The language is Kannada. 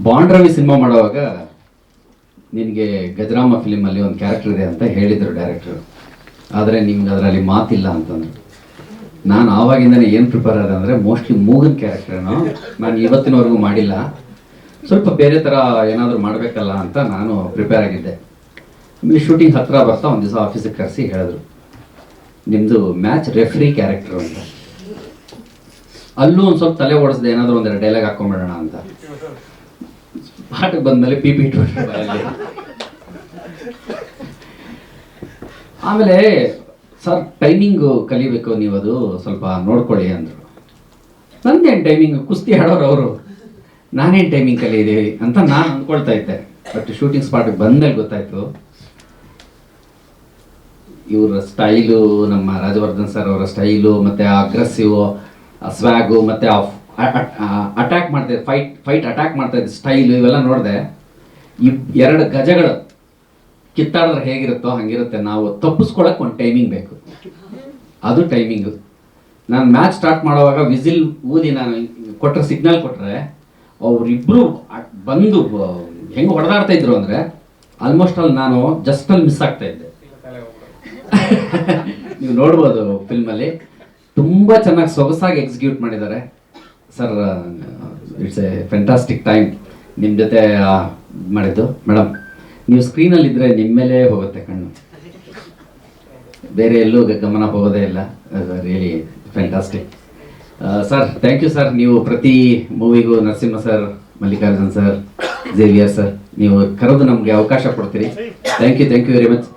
ಬಾಂಡ್ ರವಿ ಸಿನಿಮಾ ಮಾಡುವಾಗ ನಿನಗೆ ಗಜರಾಮ ಫಿಲಿಮಲ್ಲಿ ಒಂದು ಕ್ಯಾರೆಕ್ಟರ್ ಇದೆ ಅಂತ ಹೇಳಿದರು ಡೈರೆಕ್ಟ್ರು, ಆದರೆ ನಿಮ್ಗೆ ಅದರಲ್ಲಿ ಮಾತಿಲ್ಲ ಅಂತಂದರು. ನಾನು ಆವಾಗಿಂದನೇ ಏನು ಪ್ರಿಪೇರ್ ಆದ ಅಂದರೆ ಮೋಸ್ಟ್ಲಿ ಮೂಗನ್ ಕ್ಯಾರೆಕ್ಟರ್ನು ನಾನು ಇವತ್ತಿನವರೆಗೂ ಮಾಡಿಲ್ಲ, ಸ್ವಲ್ಪ ಬೇರೆ ಥರ ಏನಾದರೂ ಮಾಡಬೇಕಲ್ಲ ಅಂತ ನಾನು ಪ್ರಿಪೇರ್ ಆಗಿದ್ದೆ. ಆಮೇಲೆ ಶೂಟಿಂಗ್ ಹತ್ತಿರ ಬರ್ತಾ ಒಂದು ದಿವಸ ಆಫೀಸಿಗೆ ಕರೆಸಿ ಹೇಳಿದ್ರು, ನಿಮ್ಮದು ಮ್ಯಾಚ್ ರೆಫ್ರಿ ಕ್ಯಾರೆಕ್ಟರ್ ಅಂತ. ಅಲ್ಲೂ ಒಂದು ಸ್ವಲ್ಪ ತಲೆ ಓಡಿಸ್ದೆ, ಏನಾದರೂ ಒಂದೆರಡು ಡೈಲಾಗ್ ಹಾಕೊಂಡ್ಬಿಡೋಣ ಅಂತ. ಪಾಠಕ್ಕೆ ಬಂದಮೇಲೆ ಪಿ ಪಿ ಅಲ್ಲಿ ಆಮೇಲೆ ಸರ್ ಟೈಮಿಂಗು ಕಲಿಬೇಕು, ನೀವು ಅದು ಸ್ವಲ್ಪ ನೋಡ್ಕೊಳ್ಳಿ ಅಂದರು. ನಂದೇನು ಟೈಮಿಂಗ್, ಕುಸ್ತಿ ಆಡೋರು ಅವರು, ನಾನೇನು ಟೈಮಿಂಗ್ ಕಲಿಯಿದ್ದೀವಿ ಅಂತ ನಾನು ಅಂದ್ಕೊಳ್ತಾ ಇದ್ದೆ. ಬಟ್ ಶೂಟಿಂಗ್ ಸ್ಪಾಟಿಗೆ ಬಂದಲ್ಲಿ ಗೊತ್ತಾಯಿತು ಇವರ ಸ್ಟೈಲು, ನಮ್ಮ ರಾಜವರ್ಧನ್ ಸರ್ ಅವರ ಸ್ಟೈಲು, ಮತ್ತು ಅಗ್ರೆಸಿವ್ ಸ್ವ್ಯಾಗು, ಮತ್ತು ಅಟ್ಯಾಕ್ ಮಾಡ್ತಾ ಫೈಟ್ ಅಟ್ಯಾಕ್ ಮಾಡ್ತಾ ಇದ್ದ ಸ್ಟೈಲು, ಇವೆಲ್ಲ ನೋಡಿದೆ. ಎರಡು ಗಜಗಳು ಕಿತ್ತಾಡಿದ್ರೆ ಹೇಗಿರುತ್ತೋ ಹಾಗಿರುತ್ತೆ. ನಾವು ತಪ್ಪಿಸ್ಕೊಳಕ್ಕೆ ಒಂದು ಟೈಮಿಂಗ್ ಬೇಕು, ಅದು ಟೈಮಿಂಗು. ನಾನು ಮ್ಯಾಚ್ ಸ್ಟಾರ್ಟ್ ಮಾಡುವಾಗ ವಿಸಿಲ್ ಊದಿ ನಾನು ಕೊಟ್ಟರೆ, ಸಿಗ್ನಲ್ ಕೊಟ್ಟರೆ ಅವರಿಬ್ಬರು ಬಂದು ಹೆಂಗೆ ಹೊಡೆದಾಡ್ತಾ ಇದ್ರು ಅಂದರೆ ಆಲ್ಮೋಸ್ಟ್ ಅಲ್ಲಿ ನಾನು ಜಸ್ಟ್ ಅಲ್ಲಿ ಮಿಸ್ ಆಗ್ತಾ ಇದ್ದೆ. ನೀವು ನೋಡ್ಬೋದು ಫಿಲ್ಮಲ್ಲಿ, ತುಂಬ ಚೆನ್ನಾಗಿ ಸೊಗಸಾಗಿ ಎಕ್ಸಿಕ್ಯೂಟ್ ಮಾಡಿದ್ದಾರೆ sir. It's A fantastic time ನಿಮ್ಮ ಜೊತೆ ಮಾಡಿದ್ದು. ಮೇಡಮ್, ನೀವು ಸ್ಕ್ರೀನಲ್ಲಿದ್ದರೆ ನಿಮ್ಮ ಮೇಲೆ ಹೋಗುತ್ತೆ ಕಣ್ಣು, ಬೇರೆ ಎಲ್ಲೂ ಗಮನ ಹೋಗೋದೇ ಇಲ್ಲ. Really fantastic sir. Thank you sir. ನೀವು ಪ್ರತಿ ಮೂವಿಗೂ Narasimha sir, Mallikarjun sir, Xavier sir, ನೀವು ಕರೆದು ನಮಗೆ ಅವಕಾಶ ಕೊಡ್ತೀರಿ. Thank you very much.